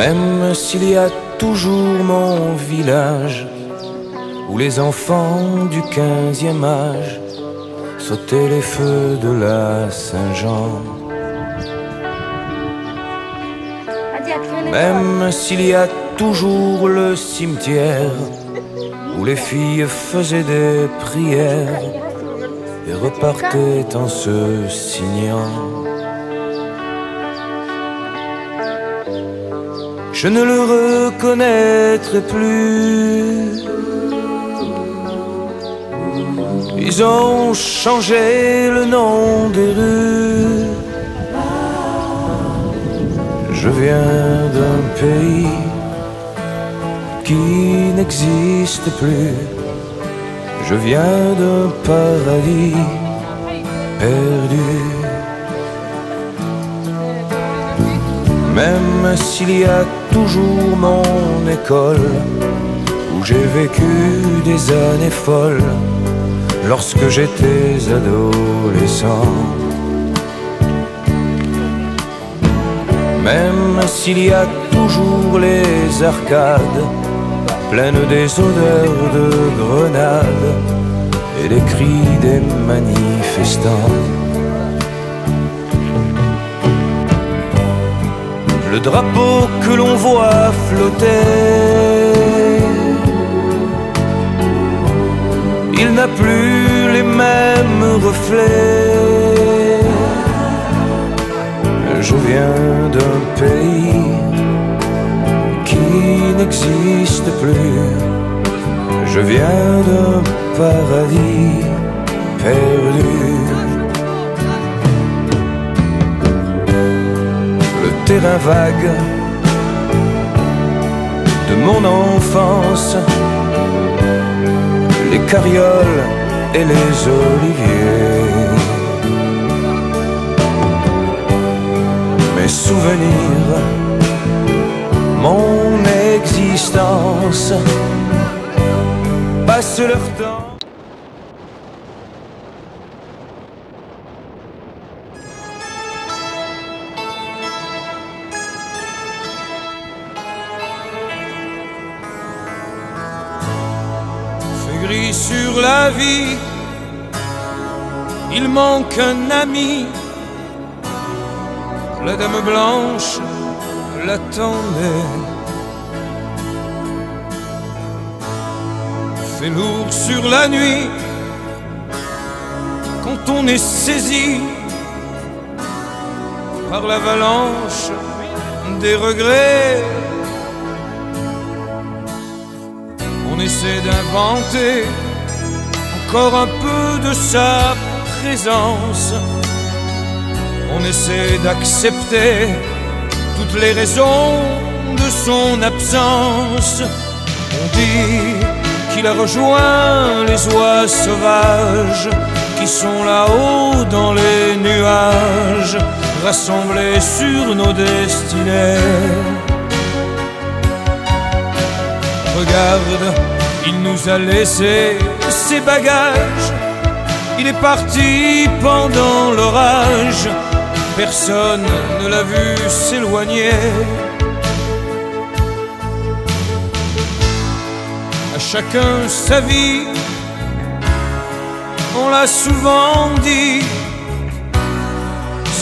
Même s'il y a toujours mon village où les enfants du 15e âge sautaient les feux de la Saint-Jean. Même s'il y a toujours le cimetière où les filles faisaient des prières et repartaient en se signant. Je ne le reconnaîtrai plus. Ils ont changé le nom des rues. Je viens d'un pays qui n'existe plus. Je viens d'un paradis perdu. Même s'il y a toujours mon école où j'ai vécu des années folles lorsque j'étais adolescent. Même s'il y a toujours les arcades pleines des odeurs de grenades et les cris des manifestants. Le drapeau que l'on voit flotter, il n'a plus les mêmes reflets. Je viens d'un pays qui n'existe plus. Je viens d'un paradis perdu. Le terrain vague de mon enfance, les carrioles et les oliviers, mes souvenirs, mon existence passent leur temps. Gris sur la vie, il manque un ami. La dame blanche l'attendait. Fait lourd sur la nuit quand on est saisi par l'avalanche des regrets. On essaie d'inventer encore un peu de sa présence. On essaie d'accepter toutes les raisons de son absence. On dit qu'il a rejoint les oies sauvages qui sont là-haut dans les nuages, rassemblés sur nos destinées. Regarde, il nous a laissé ses bagages. Il est parti pendant l'orage. Personne ne l'a vu s'éloigner. À chacun sa vie, on l'a souvent dit,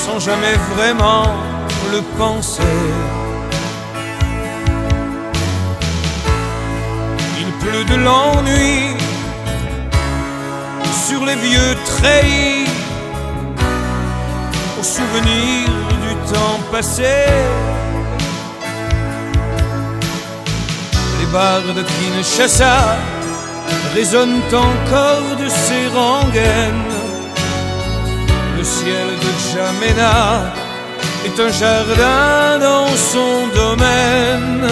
sans jamais vraiment le penser. Il pleut de l'ennui sur les vieux treillis, au souvenir du temps passé. Les bardes de Kinshasa résonnent encore de ses rengaines. Le ciel de Djamena est un jardin dans son domaine.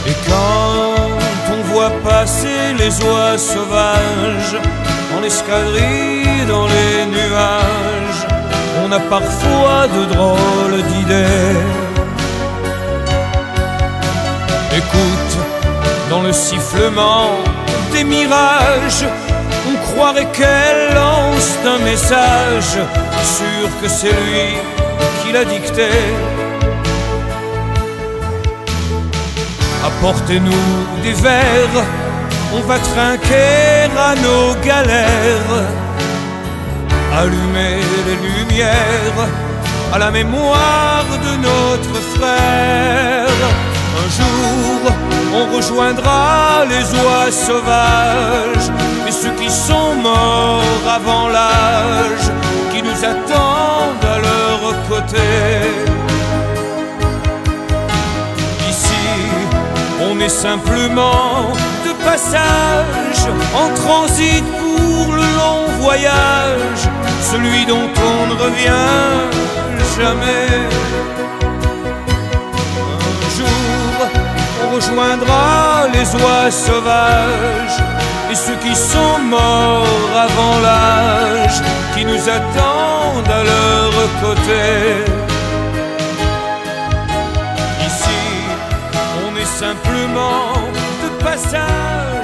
Et quand on voit passer les oies sauvages en escadrille dans les nuages, on a parfois de drôles d'idées. Écoute, dans le sifflement des mirages, on croirait qu'elle lance un message, sûr que c'est lui qui l'a dicté. apportez-nous des verres, on va trinquer à nos galères. Allumez les lumières à la mémoire de notre frère. Un jour, on rejoindra les oies sauvages et ceux qui sont morts avant l'âge, qui nous attendent à leur côté. Ici, on est simplement de passage, en transit pour le long voyage, celui dont on ne revient jamais. Un jour, on rejoindra les oies sauvages et ceux qui sont morts avant l'âge, qui nous attendent à leur côté. Ici, on est simplement de passage,